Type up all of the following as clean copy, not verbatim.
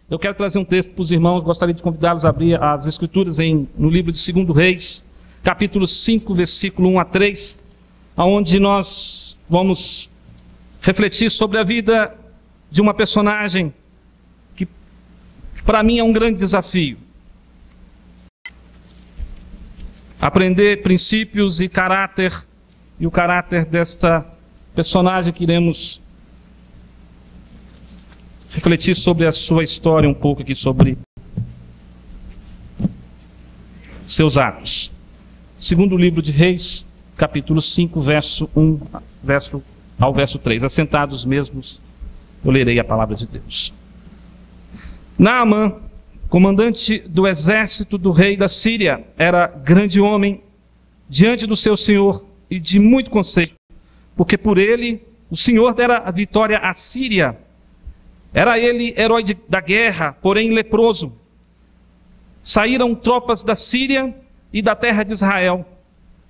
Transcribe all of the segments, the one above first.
Eu quero trazer um texto para os irmãos, gostaria de convidá-los a abrir as Escrituras no livro de 2 Reis, capítulo 5, versículo 1 a 3, onde nós vamos refletir sobre a vida de uma personagem que, para mim, é um grande desafio. Aprender princípios e caráter, e o caráter desta personagem que iremos refletir sobre a sua história um pouco aqui, sobre seus atos. Segundo livro de Reis, capítulo 5, verso 1 ao verso 3. Assentados mesmos, eu lerei a palavra de Deus. Naamã, comandante do exército do rei da Síria, era grande homem diante do seu senhor e de muito conceito, porque por ele o Senhor dera a vitória à Síria. Era ele herói da guerra, porém leproso. Saíram tropas da Síria e da terra de Israel.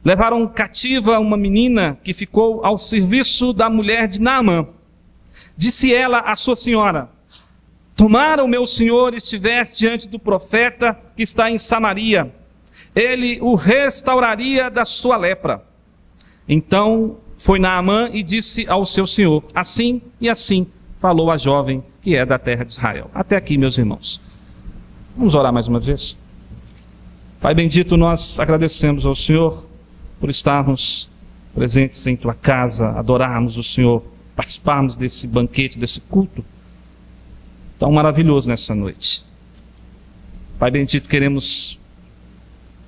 Levaram cativa uma menina que ficou ao serviço da mulher de Naamã. Disse ela à sua senhora: tomara o meu senhor estivesse diante do profeta que está em Samaria. Ele o restauraria da sua lepra. Então foi Naamã e disse ao seu senhor: assim e assim falou a jovem que é da terra de Israel. Até aqui, meus irmãos. Vamos orar mais uma vez. Pai bendito, nós agradecemos ao Senhor por estarmos presentes em Tua casa, adorarmos o Senhor, participarmos desse banquete, desse culto tão maravilhoso nessa noite. Pai bendito, queremos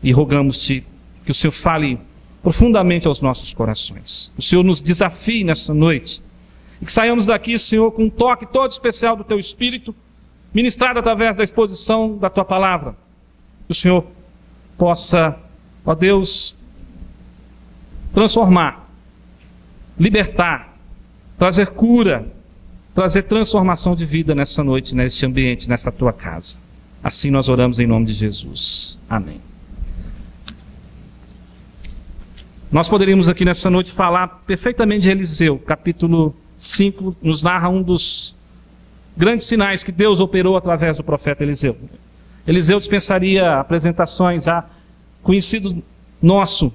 e rogamos-Te que o Senhor fale profundamente aos nossos corações. O Senhor nos desafie nessa noite. E que saiamos daqui, Senhor, com um toque todo especial do Teu Espírito, ministrado através da exposição da Tua Palavra. Que o Senhor possa, ó Deus, transformar, libertar, trazer cura, trazer transformação de vida nessa noite, neste ambiente, nesta Tua casa. Assim nós oramos em nome de Jesus. Amém. Nós poderíamos aqui nessa noite falar perfeitamente de Eliseu. Capítulo 5 nos narra um dos grandes sinais que Deus operou através do profeta Eliseu. Eliseu dispensaria apresentações já conhecido nosso,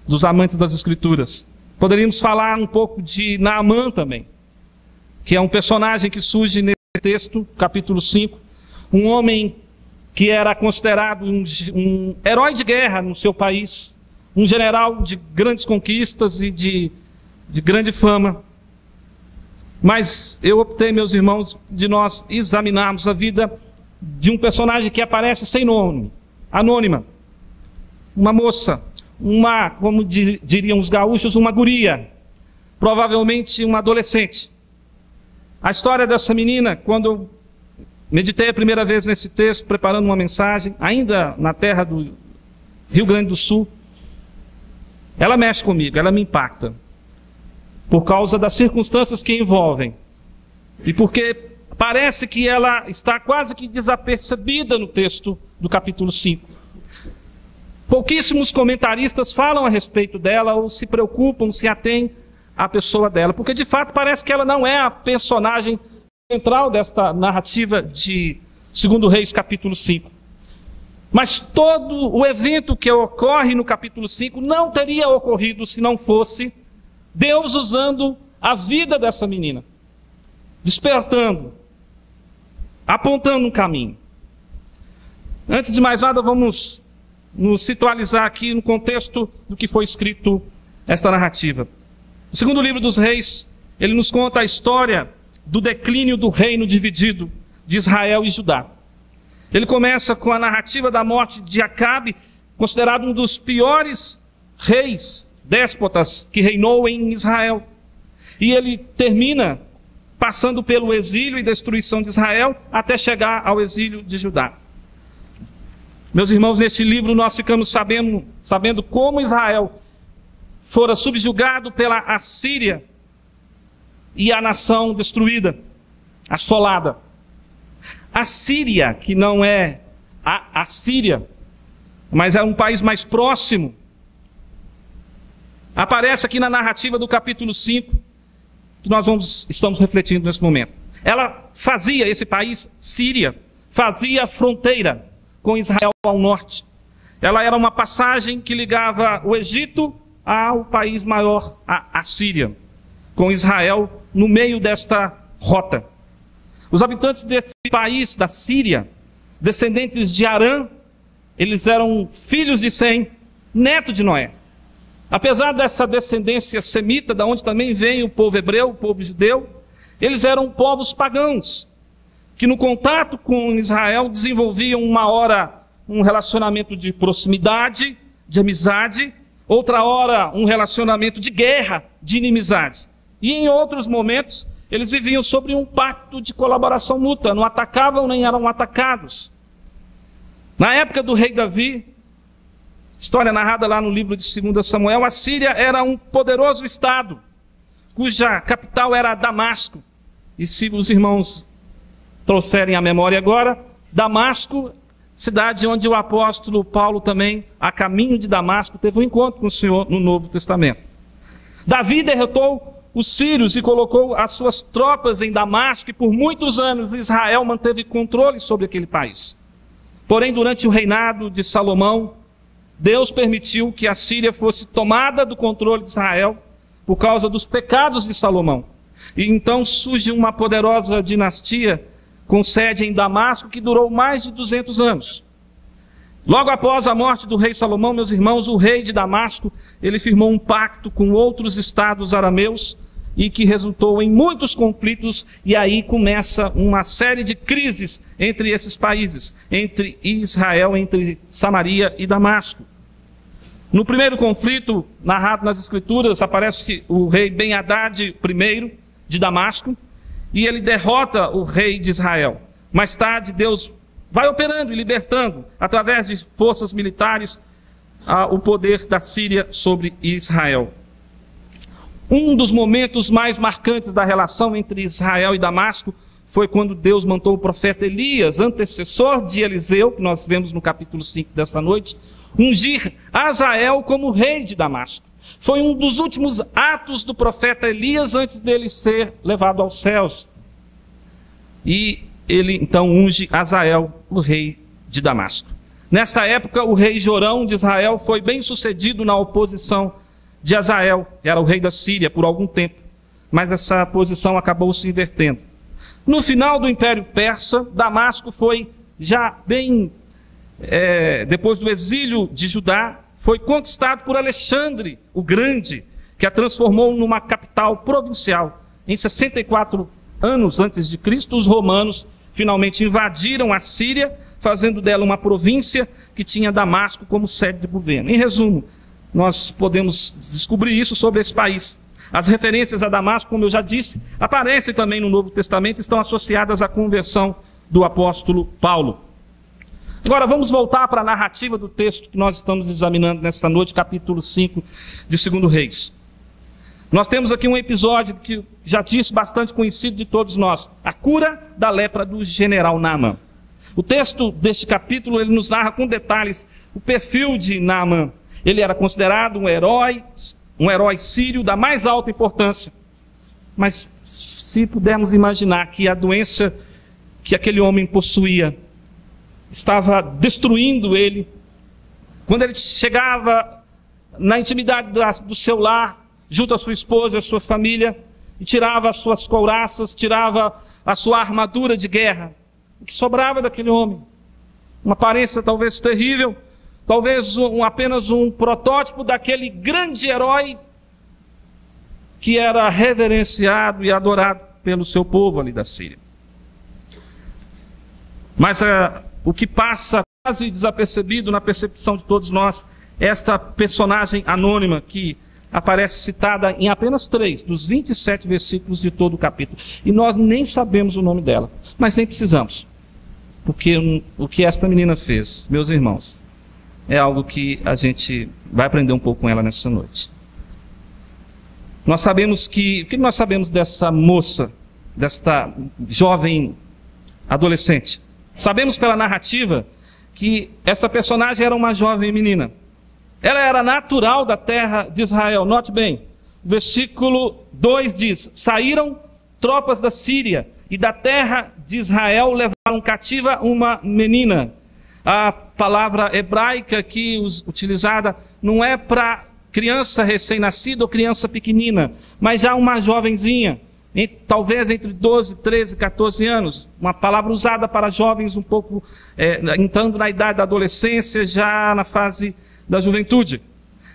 dos amantes das Escrituras. Poderíamos falar um pouco de Naamã também, que é um personagem que surge nesse texto, capítulo 5, um homem que era considerado um herói de guerra no seu país, um general de grandes conquistas e de grande fama. Mas eu optei, meus irmãos, de nós examinarmos a vida de um personagem que aparece sem nome, anônima. Uma moça, como diriam os gaúchos, uma guria, provavelmente uma adolescente. A história dessa menina, quando eu meditei a primeira vez nesse texto, preparando uma mensagem, ainda na terra do Rio Grande do Sul, ela mexe comigo, ela me impacta. Por causa das circunstâncias que envolvem. E porque parece que ela está quase que desapercebida no texto do capítulo 5. Pouquíssimos comentaristas falam a respeito dela ou se preocupam, se atêm à pessoa dela. Porque de fato parece que ela não é a personagem central desta narrativa de 2 Reis capítulo 5. Mas todo o evento que ocorre no capítulo 5 não teria ocorrido se não fosse Deus usando a vida dessa menina, despertando, apontando um caminho. Antes de mais nada, vamos nos situalizar aqui no contexto do que foi escrito esta narrativa. O segundo livro dos Reis, ele nos conta a história do declínio do reino dividido de Israel e Judá. Ele começa com a narrativa da morte de Acabe, considerado um dos piores reis déspotas que reinou em Israel. E ele termina passando pelo exílio e destruição de Israel até chegar ao exílio de Judá. Meus irmãos, neste livro nós ficamos sabendo como Israel fora subjugado pela Assíria e a nação destruída, assolada. A Síria, que não é a Síria, mas é um país mais próximo, aparece aqui na narrativa do capítulo 5, que nós estamos refletindo nesse momento. esse país, Síria, fazia fronteira com Israel ao norte. Ela era uma passagem que ligava o Egito ao país maior, a Síria, com Israel no meio desta rota. Os habitantes desse país, da Síria, descendentes de Arã, eles eram filhos de Sem, neto de Noé. Apesar dessa descendência semita, da onde também vem o povo hebreu, o povo judeu, eles eram povos pagãos, que no contato com Israel desenvolviam uma hora um relacionamento de proximidade, de amizade, outra hora um relacionamento de guerra, de inimizade. E em outros momentos, eles viviam sobre um pacto de colaboração mútua, não atacavam nem eram atacados. Na época do rei Davi, história narrada lá no livro de 2 Samuel, a Síria era um poderoso estado, cuja capital era Damasco. E se os irmãos trouxerem a memória agora, Damasco, cidade onde o apóstolo Paulo também, a caminho de Damasco, teve um encontro com o Senhor no Novo Testamento. Davi derrotou os sírios e colocou as suas tropas em Damasco, e por muitos anos Israel manteve controle sobre aquele país. Porém, durante o reinado de Salomão, Deus permitiu que a Síria fosse tomada do controle de Israel por causa dos pecados de Salomão. E então surge uma poderosa dinastia com sede em Damasco que durou mais de 200 anos. Logo após a morte do rei Salomão, meus irmãos, o rei de Damasco, ele firmou um pacto com outros estados arameus e que resultou em muitos conflitos, e aí começa uma série de crises entre esses países, entre Israel, entre Samaria e Damasco. No primeiro conflito, narrado nas Escrituras, aparece o rei Ben-Hadad I de Damasco, e ele derrota o rei de Israel. Mais tarde, Deus vai operando e libertando, através de forças militares, o poder da Síria sobre Israel. Um dos momentos mais marcantes da relação entre Israel e Damasco foi quando Deus mandou o profeta Elias, antecessor de Eliseu, que nós vemos no capítulo 5 desta noite, ungir Azael como rei de Damasco. Foi um dos últimos atos do profeta Elias antes dele ser levado aos céus. E ele então unge Azael, o rei de Damasco. Nessa época, o rei Jorão de Israel foi bem sucedido na oposição de Azael, que era o rei da Síria, por algum tempo. Mas essa posição acabou se invertendo. No final do Império Persa, Damasco foi já bem, depois do exílio de Judá, foi conquistado por Alexandre o Grande, que a transformou numa capital provincial. Em 64 anos antes de Cristo, os romanos finalmente invadiram a Síria, fazendo dela uma província que tinha Damasco como sede de governo. Em resumo, nós podemos descobrir isso sobre esse país. As referências a Damasco, como eu já disse, aparecem também no Novo Testamento, estão associadas à conversão do apóstolo Paulo. Agora vamos voltar para a narrativa do texto que nós estamos examinando nesta noite, capítulo 5 de 2 Reis. Nós temos aqui um episódio que já disse, bastante conhecido de todos nós, a cura da lepra do general Naamã. O texto deste capítulo, ele nos narra com detalhes o perfil de Naamã. Ele era considerado um herói sírio da mais alta importância. Mas se pudermos imaginar que a doença que aquele homem possuía estava destruindo ele, quando ele chegava na intimidade do seu lar, junto à sua esposa e à sua família, e tirava as suas couraças, tirava a sua armadura de guerra, o que sobrava daquele homem? Uma aparência talvez terrível, talvez apenas um protótipo daquele grande herói que era reverenciado e adorado pelo seu povo ali da Síria. Mas o que passa quase desapercebido na percepção de todos nós, esta personagem anônima que aparece citada em apenas 3 dos 27 versículos de todo o capítulo. E nós nem sabemos o nome dela, mas nem precisamos. Porque o que esta menina fez, meus irmãos, é algo que a gente vai aprender um pouco com ela nessa noite. Nós sabemos o que nós sabemos dessa moça, desta jovem adolescente? Sabemos pela narrativa que esta personagem era uma jovem menina. Ela era natural da terra de Israel. Note bem, versículo 2 diz: saíram tropas da Síria e da terra de Israel levaram cativa uma menina. A palavra hebraica aqui utilizada não é para criança recém-nascida ou criança pequenina, mas já uma jovenzinha, talvez entre 12, 13, 14 anos. Uma palavra usada para jovens um pouco, entrando na idade da adolescência, já na fase da juventude.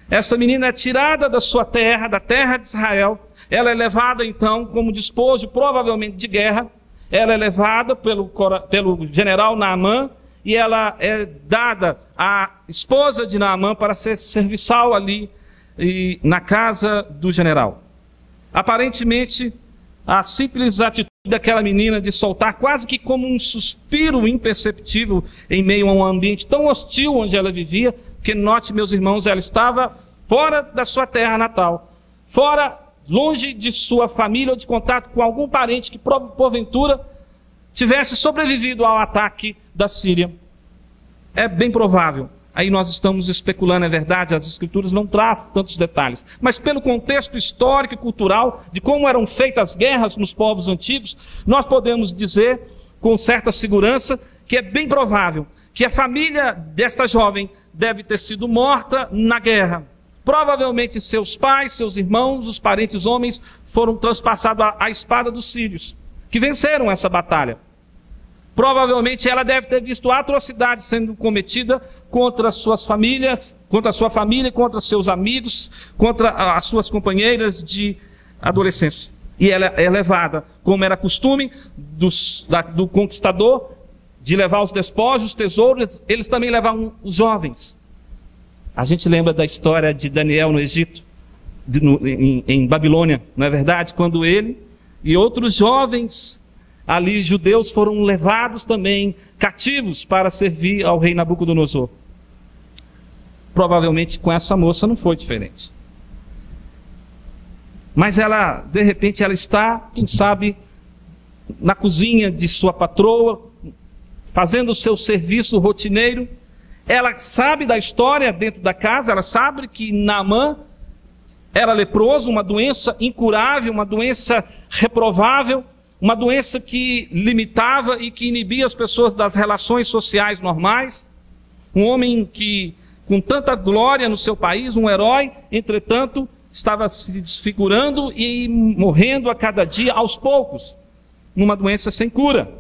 Esta menina é tirada da sua terra, da terra de Israel. Ela é levada então como despojo, provavelmente de guerra. Ela é levada pelo general Naamã, e ela é dada à esposa de Naamã para ser serviçal ali na casa do general. Aparentemente, a simples atitude daquela menina de soltar quase que como um suspiro imperceptível em meio a um ambiente tão hostil onde ela vivia, porque note, meus irmãos, ela estava fora da sua terra natal, fora, longe de sua família ou de contato com algum parente que porventura tivesse sobrevivido ao ataque da Síria. É bem provável. Aí nós estamos especulando, é verdade, as escrituras não trazem tantos detalhes. Mas pelo contexto histórico e cultural de como eram feitas as guerras nos povos antigos, nós podemos dizer com certa segurança que é bem provável que a família desta jovem deve ter sido morta na guerra. Provavelmente seus pais, seus irmãos, os parentes homens foram transpassados à espada dos sírios, que venceram essa batalha. Provavelmente ela deve ter visto atrocidades sendo cometida contra suas famílias, contra a sua família, contra seus amigos, contra as suas companheiras de adolescência. E ela é levada, como era costume do conquistador, de levar os despojos, os tesouros. Eles também levavam os jovens. A gente lembra da história de Daniel no Egito, em Babilônia, não é verdade? Quando ele e outros jovens ali, judeus, foram levados também cativos para servir ao rei Nabucodonosor. Provavelmente com essa moça não foi diferente. Mas ela, de repente, ela está, quem sabe, na cozinha de sua patroa, fazendo o seu serviço rotineiro. Ela sabe da história dentro da casa, ela sabe que Naamã era leproso, uma doença incurável, uma doença reprovável, uma doença que limitava e que inibia as pessoas das relações sociais normais. Um homem que, com tanta glória no seu país, um herói, entretanto, estava se desfigurando e morrendo a cada dia, aos poucos, numa doença sem cura.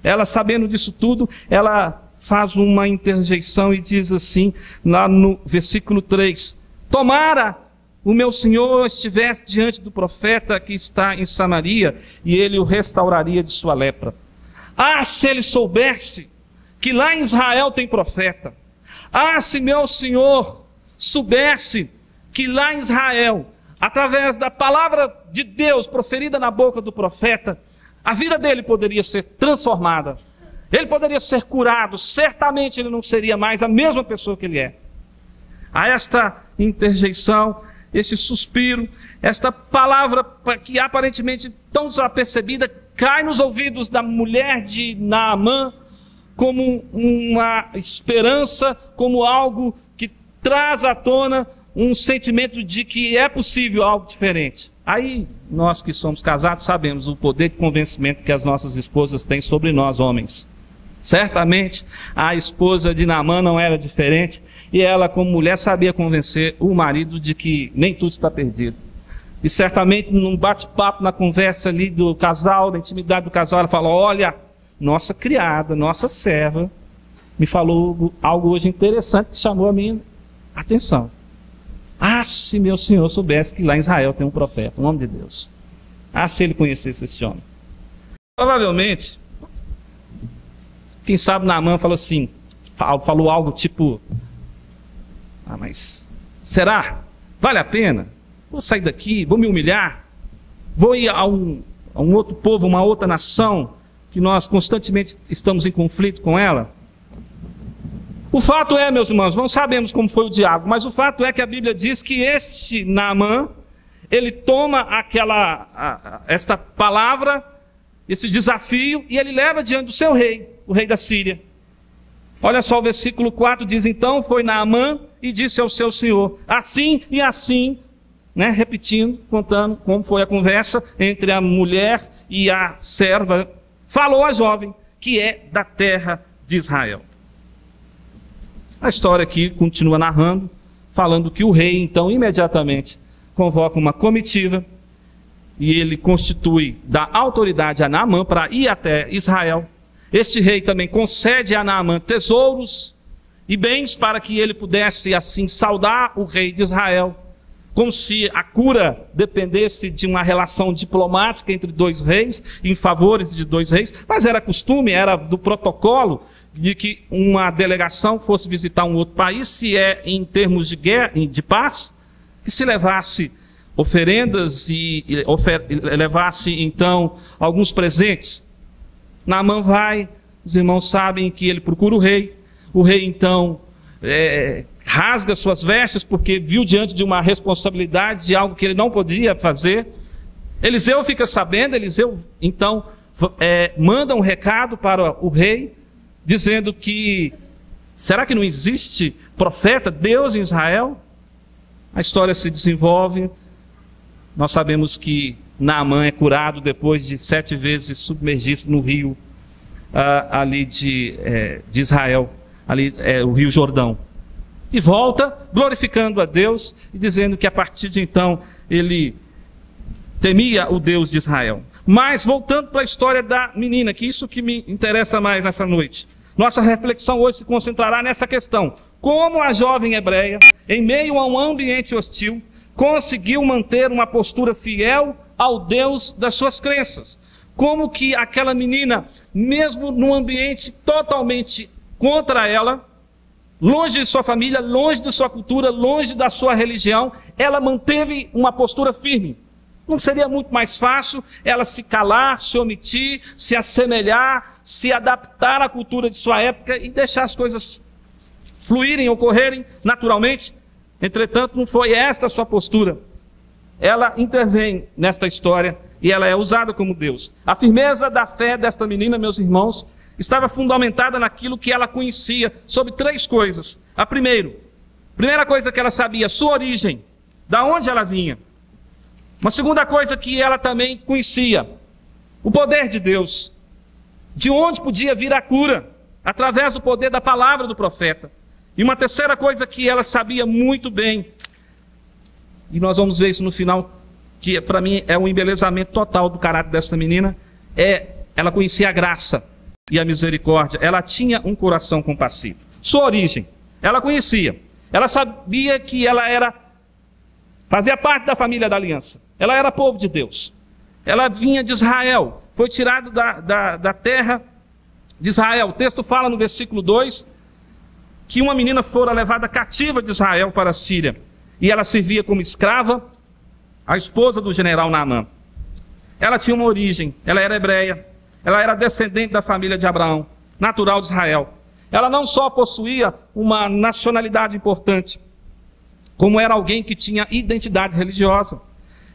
Ela, sabendo disso tudo, ela faz uma interjeição e diz assim, lá no versículo 3, tomara o meu senhor estivesse diante do profeta que está em Samaria, e ele o restauraria de sua lepra. Ah, se ele soubesse que lá em Israel tem profeta. Ah, se meu senhor soubesse que lá em Israel, através da palavra de Deus proferida na boca do profeta, a vida dele poderia ser transformada. Ele poderia ser curado. Certamente ele não seria mais a mesma pessoa que ele é. A esta interjeição, este suspiro, esta palavra que aparentemente tão desapercebida, cai nos ouvidos da mulher de Naamã como uma esperança, como algo que traz à tona um sentimento de que é possível algo diferente. Aí, nós que somos casados sabemos o poder de convencimento que as nossas esposas têm sobre nós, homens. Certamente, a esposa de Naamã não era diferente, e ela, como mulher, sabia convencer o marido de que nem tudo está perdido. E certamente, num bate-papo, na conversa ali do casal, na intimidade do casal, ela falou, olha, nossa criada, nossa serva, me falou algo hoje interessante que chamou a minha atenção. Ah, se meu senhor soubesse que lá em Israel tem um profeta, um homem de Deus. Ah, se ele conhecesse esse homem. Provavelmente, quem sabe Naamã falou assim, falou algo tipo, ah, mas será? Vale a pena? Vou sair daqui, vou me humilhar, vou ir a um outro povo, uma outra nação, que nós constantemente estamos em conflito com ela? O fato é, meus irmãos, não sabemos como foi o diálogo, mas o fato é que a Bíblia diz que este Naamã, ele toma esta palavra, esse desafio, e ele leva diante do seu rei, o rei da Síria. Olha só o versículo 4, diz, então foi Naamã e disse ao seu senhor, assim e assim, né, repetindo, contando como foi a conversa entre a mulher e a serva falou à jovem que é da terra de Israel. A história aqui continua narrando, falando que o rei, então, imediatamente convoca uma comitiva e ele constitui, dá autoridade a Naamã para ir até Israel. Este rei também concede a Naamã tesouros e bens para que ele pudesse, assim, saudar o rei de Israel, como se a cura dependesse de uma relação diplomática entre dois reis, em favores de dois reis, mas era costume, era do protocolo de que uma delegação fosse visitar um outro país, se é em termos de guerra, de paz, que se levasse oferendas e levasse, então, alguns presentes. Naamã vai, os irmãos sabem que ele procura o rei, então, rasga suas vestes porque viu diante de uma responsabilidade de algo que ele não podia fazer. Eliseu fica sabendo, Eliseu então manda um recado para o rei, dizendo que, será que não existe profeta, Deus em Israel? A história se desenvolve, nós sabemos que Naamã é curado depois de 7 vezes submergir-se no rio ali de Israel, ali o rio Jordão. E volta glorificando a Deus e dizendo que a partir de então ele temia o Deus de Israel. Mas voltando para a história da menina, que isso que me interessa mais nessa noite. Nossa reflexão hoje se concentrará nessa questão. Como a jovem hebreia, em meio a um ambiente hostil, conseguiu manter uma postura fiel ao Deus das suas crenças. Como que aquela menina, mesmo num ambiente totalmente contra ela, longe de sua família, longe de sua cultura, longe da sua religião, ela manteve uma postura firme. Não seria muito mais fácil ela se calar, se omitir, se assemelhar, se adaptar à cultura de sua época e deixar as coisas fluírem, ocorrerem naturalmente? Entretanto, não foi esta a sua postura. Ela intervém nesta história e ela é usada como Deus. A firmeza da fé desta menina, meus irmãos, estava fundamentada naquilo que ela conhecia sobre 3 coisas. A primeira coisa que ela sabia, sua origem, da onde ela vinha. Uma segunda coisa que ela também conhecia, o poder de Deus, de onde podia vir a cura, através do poder da palavra do profeta. E uma terceira coisa que ela sabia muito bem, e nós vamos ver isso no final, que para mim é um embelezamento total do caráter dessa menina, ela conhecia a graça e a misericórdia. Ela tinha um coração compassivo. Sua origem, ela conhecia. Ela sabia que ela fazia parte da família da aliança. Ela era povo de Deus. Ela vinha de Israel. Foi tirada da terra de Israel. O texto fala no versículo 2 que uma menina fora levada cativa de Israel para a Síria. E ela servia como escrava, a esposa do general Naamã. Ela tinha uma origem. Ela era hebreia. Ela era descendente da família de Abraão, natural de Israel. Ela não só possuía uma nacionalidade importante, como era alguém que tinha identidade religiosa.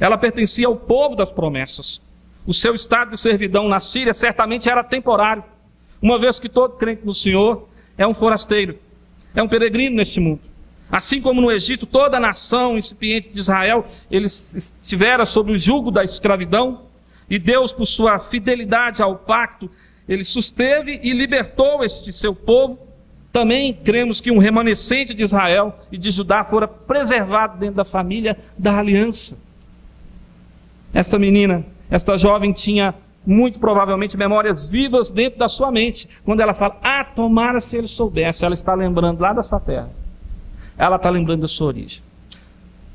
Ela pertencia ao povo das promessas. O seu estado de servidão na Síria certamente era temporário, uma vez que todo crente no Senhor é um forasteiro, é um peregrino neste mundo. Assim como no Egito, toda a nação incipiente de Israel, eles estivera sob o jugo da escravidão, e Deus, por sua fidelidade ao pacto, ele susteve e libertou este seu povo. Também cremos que um remanescente de Israel e de Judá fora preservado dentro da família da aliança. Esta menina, esta jovem tinha muito provavelmente memórias vivas dentro da sua mente. Quando ela fala, tomara se ele soubesse, ela está lembrando lá da sua terra. Ela está lembrando da sua origem.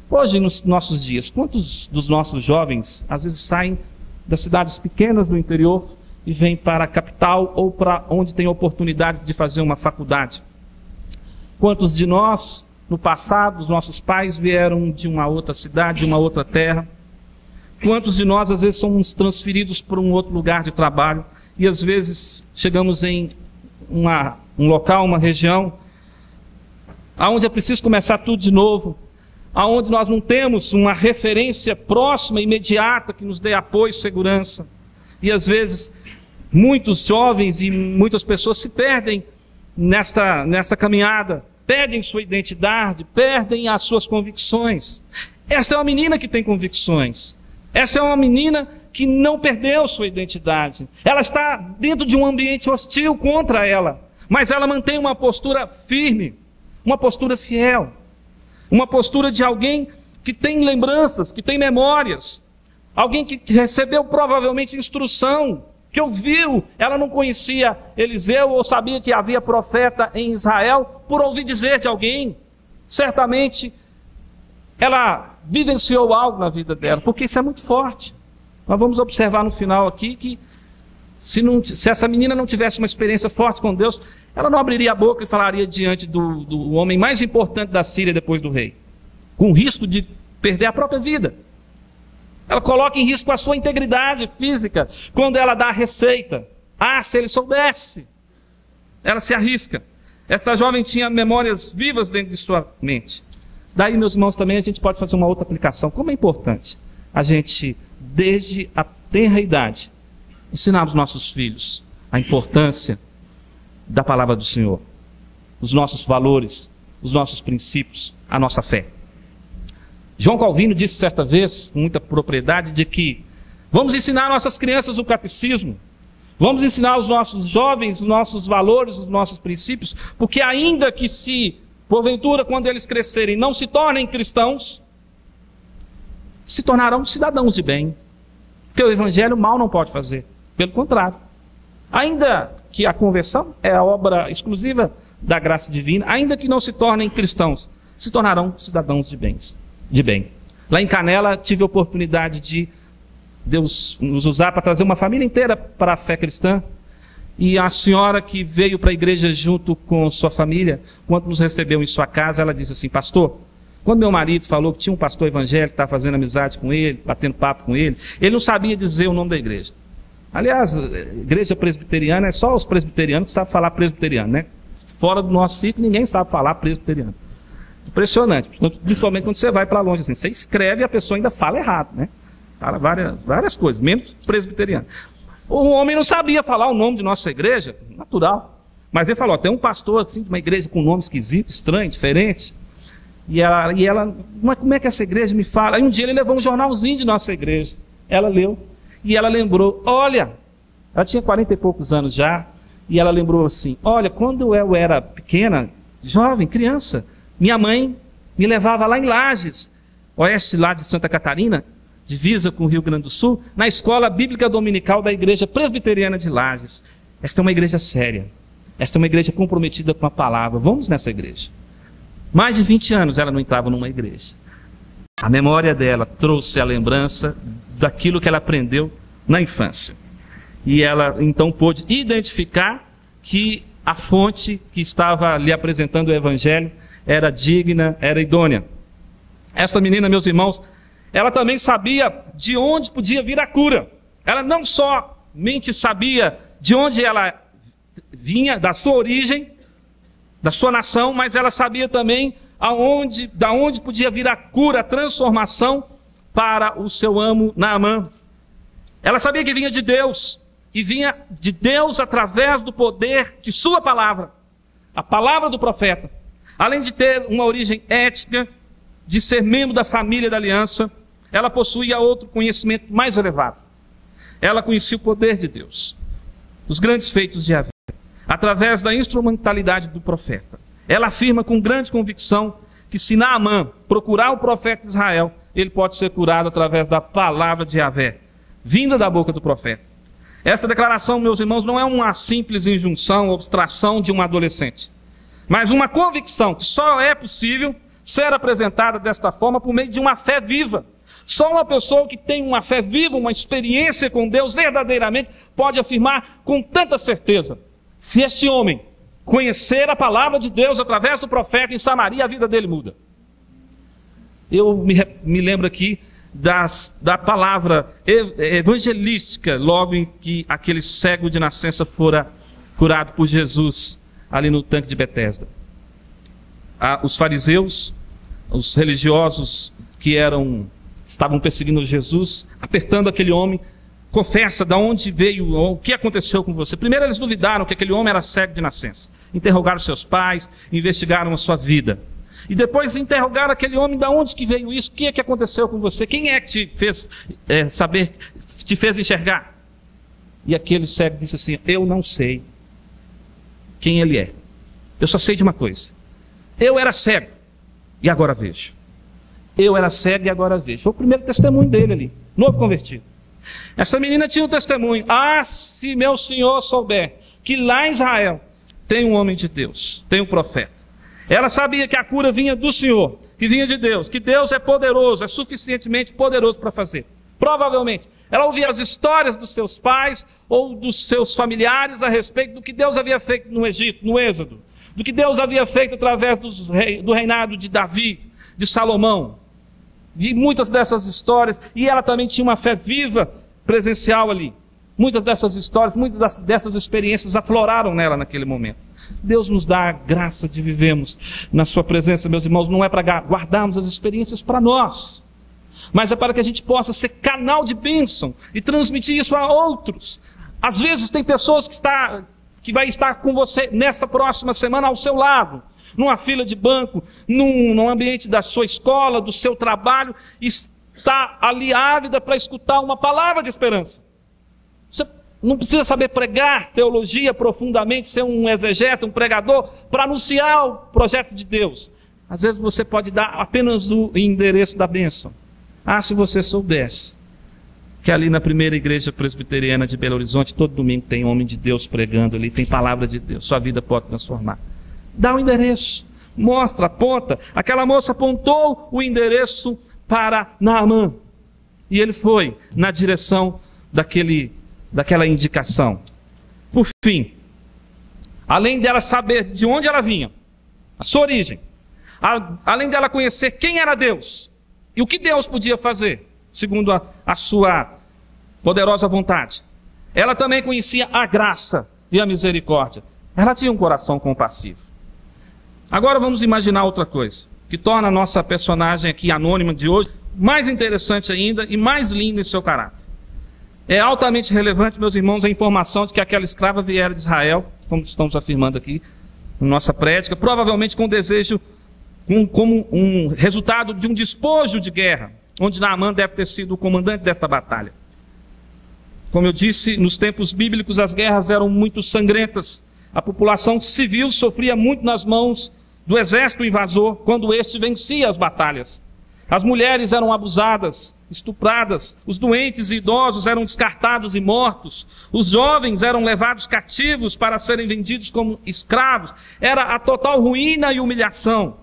Hoje, nos nossos dias, quantos dos nossos jovens, às vezes saem das cidades pequenas do interior e vêm para a capital ou para onde tem oportunidades de fazer uma faculdade? Quantos de nós, no passado, os nossos pais vieram de uma outra cidade, de uma outra terra? Quantos de nós, às vezes, somos transferidos para um outro lugar de trabalho e, às vezes, chegamos em um local, uma região, aonde é preciso começar tudo de novo, aonde nós não temos uma referência próxima, imediata, que nos dê apoio e segurança. E às vezes, muitos jovens e muitas pessoas se perdem nesta caminhada, perdem sua identidade, perdem as suas convicções. Esta é uma menina que tem convicções. Essa é uma menina que não perdeu sua identidade. Ela está dentro de um ambiente hostil contra ela, mas ela mantém uma postura firme, uma postura fiel, uma postura de alguém que tem lembranças, que tem memórias, alguém que recebeu provavelmente instrução, que ouviu. Ela não conhecia Eliseu ou sabia que havia profeta em Israel por ouvir dizer de alguém. Certamente ela vivenciou algo na vida dela, porque isso é muito forte. Nós vamos observar no final aqui que se essa menina não tivesse uma experiência forte com Deus, ela não abriria a boca e falaria diante do homem mais importante da Síria depois do rei, com risco de perder a própria vida. Ela coloca em risco a sua integridade física quando ela dá a receita. Se ele soubesse. Ela se arrisca. Esta jovem tinha memórias vivas dentro de sua mente. Daí, meus irmãos, também a gente pode fazer uma outra aplicação. Como é importante a gente, desde a tenra idade, ensinar os nossos filhos a importância da palavra do Senhor, os nossos valores, os nossos princípios, a nossa fé. João Calvino disse certa vez, com muita propriedade, de que vamos ensinar nossas crianças o catecismo, vamos ensinar os nossos jovens os nossos valores, os nossos princípios, porque ainda que se, porventura, quando eles crescerem, não se tornem cristãos, se tornarão cidadãos de bem. Porque o evangelho mal não pode fazer, pelo contrário. Ainda que a conversão é a obra exclusiva da graça divina, ainda que não se tornem cristãos, se tornarão cidadãos de bem. Lá em Canela, tive a oportunidade de Deus nos usar para trazer uma família inteira para a fé cristã. E a senhora que veio para a igreja junto com sua família, quando nos recebeu em sua casa, ela disse assim: pastor, quando meu marido falou que tinha um pastor evangélico que estava fazendo amizade com ele, batendo papo com ele não sabia dizer o nome da igreja. Aliás, a igreja presbiteriana é só os presbiterianos que sabem falar presbiteriano, né? Fora do nosso ciclo, ninguém sabe falar presbiteriano. Impressionante, principalmente quando você vai para longe, assim, você escreve e a pessoa ainda fala errado, né? Fala várias coisas, menos presbiteriano. O homem não sabia falar o nome de nossa igreja, natural. Mas ele falou, tem um pastor assim, de uma igreja com um nome esquisito, estranho, diferente. E ela, mas como é que essa igreja me fala? Aí um dia ele levou um jornalzinho de nossa igreja. Ela leu e ela lembrou, olha, ela tinha 40 e poucos anos já, e ela lembrou assim, olha, quando eu era pequena, jovem, criança, minha mãe me levava lá em Lages, oeste lá de Santa Catarina, divisa com o Rio Grande do Sul, na escola bíblica dominical da igreja presbiteriana de Lages. Esta é uma igreja séria. Esta é uma igreja comprometida com a palavra. Vamos nessa igreja. Mais de 20 anos ela não entrava numa igreja. A memória dela trouxe a lembrança daquilo que ela aprendeu na infância. E ela então pôde identificar que a fonte que estava lhe apresentando o evangelho era digna, era idônea. Esta menina, meus irmãos, ela também sabia de onde podia vir a cura. Ela não somente sabia de onde ela vinha, da sua origem, da sua nação, mas ela sabia também da onde podia vir a cura, a transformação para o seu amo Naamã. Ela sabia que vinha de Deus, e vinha de Deus através do poder de sua palavra, a palavra do profeta. Além de ter uma origem étnica, de ser membro da família da aliança, ela possuía outro conhecimento mais elevado. Ela conhecia o poder de Deus, os grandes feitos de Yahvé, através da instrumentalidade do profeta. Ela afirma com grande convicção que se Naamã procurar o profeta de Israel, ele pode ser curado através da palavra de Yahvé, vinda da boca do profeta. Essa declaração, meus irmãos, não é uma simples injunção ou abstração de um adolescente, mas uma convicção que só é possível ser apresentada desta forma por meio de uma fé viva. Só uma pessoa que tem uma fé viva, uma experiência com Deus verdadeiramente, pode afirmar com tanta certeza: se este homem conhecer a palavra de Deus através do profeta em Samaria, a vida dele muda. Eu me lembro aqui da palavra evangelística, logo em que aquele cego de nascença fora curado por Jesus, ali no tanque de Betesda. Os fariseus, os religiosos que estavam perseguindo Jesus, apertando aquele homem, confessa de onde veio, o que aconteceu com você. Primeiro eles duvidaram que aquele homem era cego de nascença. Interrogaram seus pais, investigaram a sua vida. E depois interrogaram aquele homem: de onde que veio isso? O que é que aconteceu com você? Quem é que te fez saber, te fez enxergar? E aquele cego disse assim: eu não sei quem ele é. Eu só sei de uma coisa: eu era cego e agora vejo. Eu era cego e agora vejo. Foi o primeiro testemunho dele ali, novo convertido. Essa menina tinha um testemunho: ah, se meu senhor souber que lá em Israel tem um homem de Deus, tem um profeta. Ela sabia que a cura vinha do Senhor, que vinha de Deus, que Deus é poderoso, é suficientemente poderoso para fazer. Provavelmente, ela ouvia as histórias dos seus pais ou dos seus familiares a respeito do que Deus havia feito no Egito, no Êxodo, do que Deus havia feito através do reinado de Davi, de Salomão, de muitas dessas histórias, e ela também tinha uma fé viva, presencial ali. Muitas dessas histórias, muitas dessas experiências afloraram nela naquele momento. Deus nos dá a graça de vivermos na sua presença, meus irmãos, não é para guardarmos as experiências para nós, mas é para que a gente possa ser canal de bênção e transmitir isso a outros. Às vezes tem pessoas que vai estar com você nesta próxima semana ao seu lado, numa fila de banco, num ambiente da sua escola, do seu trabalho, está ali ávida para escutar uma palavra de esperança. Você não precisa saber pregar teologia profundamente, ser um exegeta, um pregador, para anunciar o projeto de Deus. Às vezes você pode dar apenas o endereço da bênção. Ah, se você soubesse que ali na primeira igreja presbiteriana de Belo Horizonte, todo domingo tem homem de Deus pregando ali, tem palavra de Deus, sua vida pode transformar. Dá o endereço, mostra, aponta. Aquela moça apontou o endereço para Naamã, e ele foi na direção daquela indicação. Por fim, além dela saber de onde ela vinha, a sua origem, além dela conhecer quem era Deus e o que Deus podia fazer, segundo a sua poderosa vontade, ela também conhecia a graça e a misericórdia. Ela tinha um coração compassivo. Agora vamos imaginar outra coisa, que torna a nossa personagem aqui anônima de hoje mais interessante ainda e mais linda em seu caráter. É altamente relevante, meus irmãos, a informação de que aquela escrava viera de Israel, como estamos afirmando aqui na nossa prédica, provavelmente com desejo, como um resultado de um despojo de guerra, onde Naamã deve ter sido o comandante desta batalha. Como eu disse, nos tempos bíblicos as guerras eram muito sangrentas. A população civil sofria muito nas mãos do exército invasor, quando este vencia as batalhas. As mulheres eram abusadas, estupradas, os doentes e idosos eram descartados e mortos, os jovens eram levados cativos para serem vendidos como escravos. Era a total ruína e humilhação.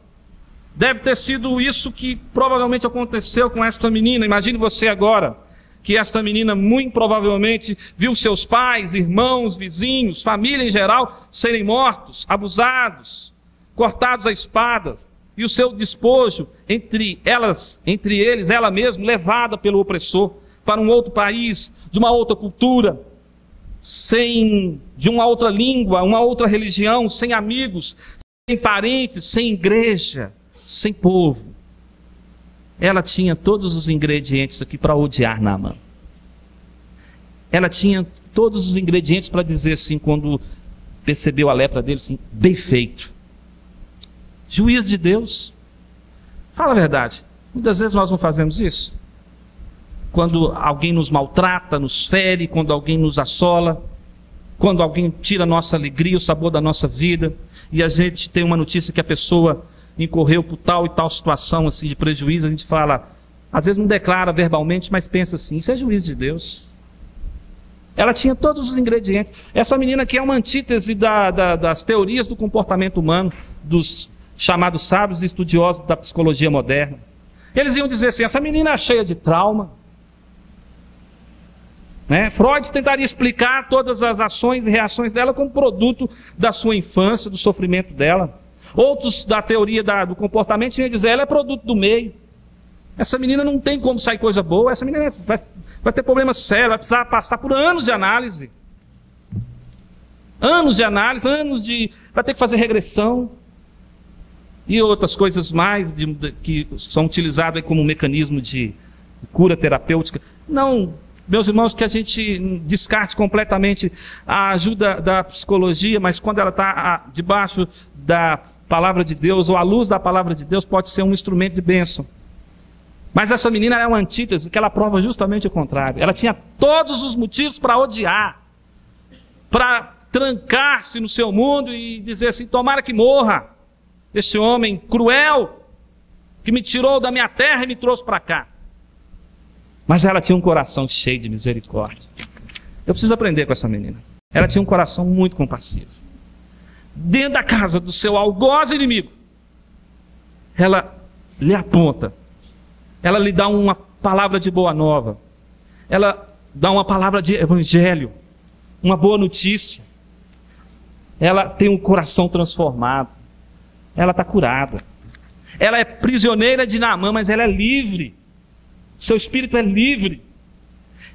Deve ter sido isso que provavelmente aconteceu com esta menina. Imagine você agora que esta menina muito provavelmente viu seus pais, irmãos, vizinhos, família em geral serem mortos, abusados, cortados a espadas. E o seu despojo, entre eles, ela mesma, levada pelo opressor para um outro país, de uma outra cultura, de uma outra língua, uma outra religião, sem amigos, sem parentes, sem igreja, sem povo. Ela tinha todos os ingredientes aqui para odiar Naamã. Ela tinha todos os ingredientes para dizer assim, quando percebeu a lepra dele, assim: bem feito. Juiz de Deus. Fala a verdade, muitas vezes nós não fazemos isso. Quando alguém nos maltrata, nos fere, quando alguém nos assola, quando alguém tira a nossa alegria, o sabor da nossa vida, e a gente tem uma notícia que a pessoa incorreu por tal e tal situação assim, de prejuízo, a gente fala, às vezes não declara verbalmente, mas pensa assim: isso é juiz de Deus. Ela tinha todos os ingredientes. Essa menina aqui é uma antítese das teorias do comportamento humano, dos chamados sábios e estudiosos da psicologia moderna. Eles iam dizer assim: essa menina é cheia de trauma. Freud tentaria explicar todas as ações e reações dela como produto da sua infância, do sofrimento dela. Outros da teoria do comportamento iam dizer: ela é produto do meio. Essa menina não tem como sair coisa boa. Essa menina vai ter problemas sérios, vai precisar passar por anos de análise. Vai ter que fazer regressão. E outras coisas mais que são utilizadas como um mecanismo de cura terapêutica. Não, meus irmãos, que a gente descarte completamente a ajuda da psicologia, mas quando ela está debaixo da palavra de Deus, ou a luz da palavra de Deus, pode ser um instrumento de bênção. Mas essa menina é uma antítese que ela prova justamente o contrário. Ela tinha todos os motivos para odiar, para trancar-se no seu mundo e dizer assim: tomara que morra este homem cruel que me tirou da minha terra e me trouxe para cá. Mas ela tinha um coração cheio de misericórdia. Eu preciso aprender com essa menina. Ela tinha um coração muito compassivo. Dentro da casa do seu algoz inimigo, ela lhe aponta, ela lhe dá uma palavra de boa nova, ela dá uma palavra de evangelho, uma boa notícia. Ela tem um coração transformado, ela está curada. Ela é prisioneira de Naamã, mas ela é livre. Seu espírito é livre.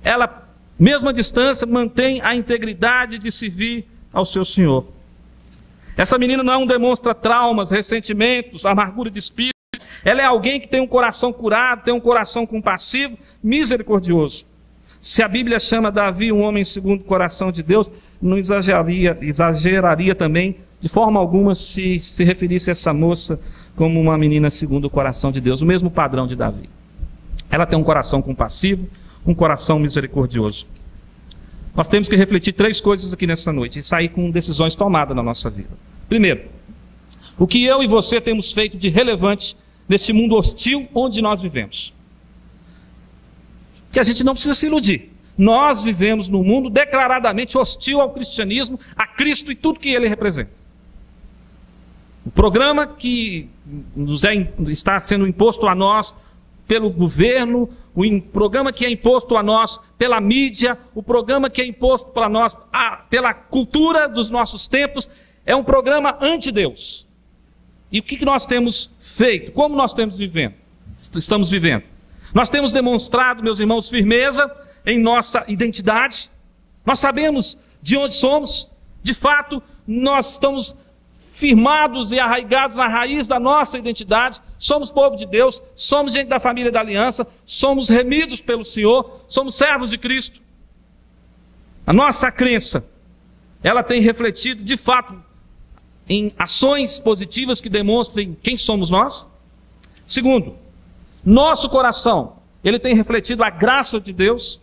Ela, mesmo à distância, mantém a integridade de servir ao seu Senhor. Essa menina não demonstra traumas, ressentimentos, amargura de espírito. Ela é alguém que tem um coração curado, tem um coração compassivo, misericordioso. Se a Bíblia chama Davi um homem segundo o coração de Deus, não exageraria também, de forma alguma, se referisse a essa moça como uma menina segundo o coração de Deus, o mesmo padrão de Davi. Ela tem um coração compassivo, um coração misericordioso. Nós temos que refletir 3 coisas aqui nessa noite e sair com decisões tomadas na nossa vida. Primeiro, o que eu e você temos feito de relevante neste mundo hostil onde nós vivemos. Que a gente não precisa se iludir. Nós vivemos num mundo declaradamente hostil ao cristianismo, a Cristo e tudo que ele representa. O programa que está sendo imposto a nós pelo governo, o programa que é imposto a nós pela mídia, o programa que é imposto para nós pela cultura dos nossos tempos, é um programa anti-Deus. E o que nós temos feito? Como nós estamos vivendo? Nós temos demonstrado, meus irmãos, firmeza em nossa identidade. Nós sabemos de onde somos. De fato, nós estamos firmados e arraigados na raiz da nossa identidade. Somos povo de Deus, somos gente da família da aliança, somos remidos pelo Senhor, somos servos de Cristo. A nossa crença, ela tem refletido de fato em ações positivas que demonstrem quem somos nós. Segundo, nosso coração, ele tem refletido a graça de Deus,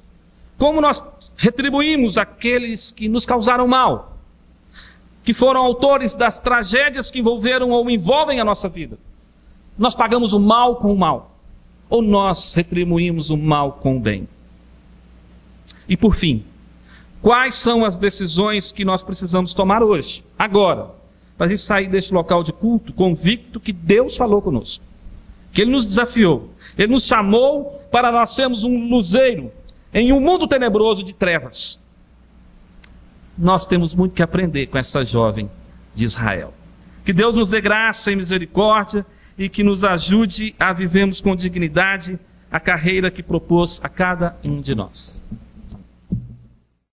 como nós retribuímos aqueles que nos causaram mal, que foram autores das tragédias que envolveram ou envolvem a nossa vida. Nós pagamos o mal com o mal, ou nós retribuímos o mal com o bem. E por fim, quais são as decisões que nós precisamos tomar hoje, agora, para a gente sair deste local de culto convicto que Deus falou conosco, que Ele nos desafiou, Ele nos chamou para nós sermos um luzeiro em um mundo tenebroso de trevas. Nós temos muito que aprender com essa jovem de Israel. Que Deus nos dê graça e misericórdia e que nos ajude a vivermos com dignidade a carreira que propôs a cada um de nós.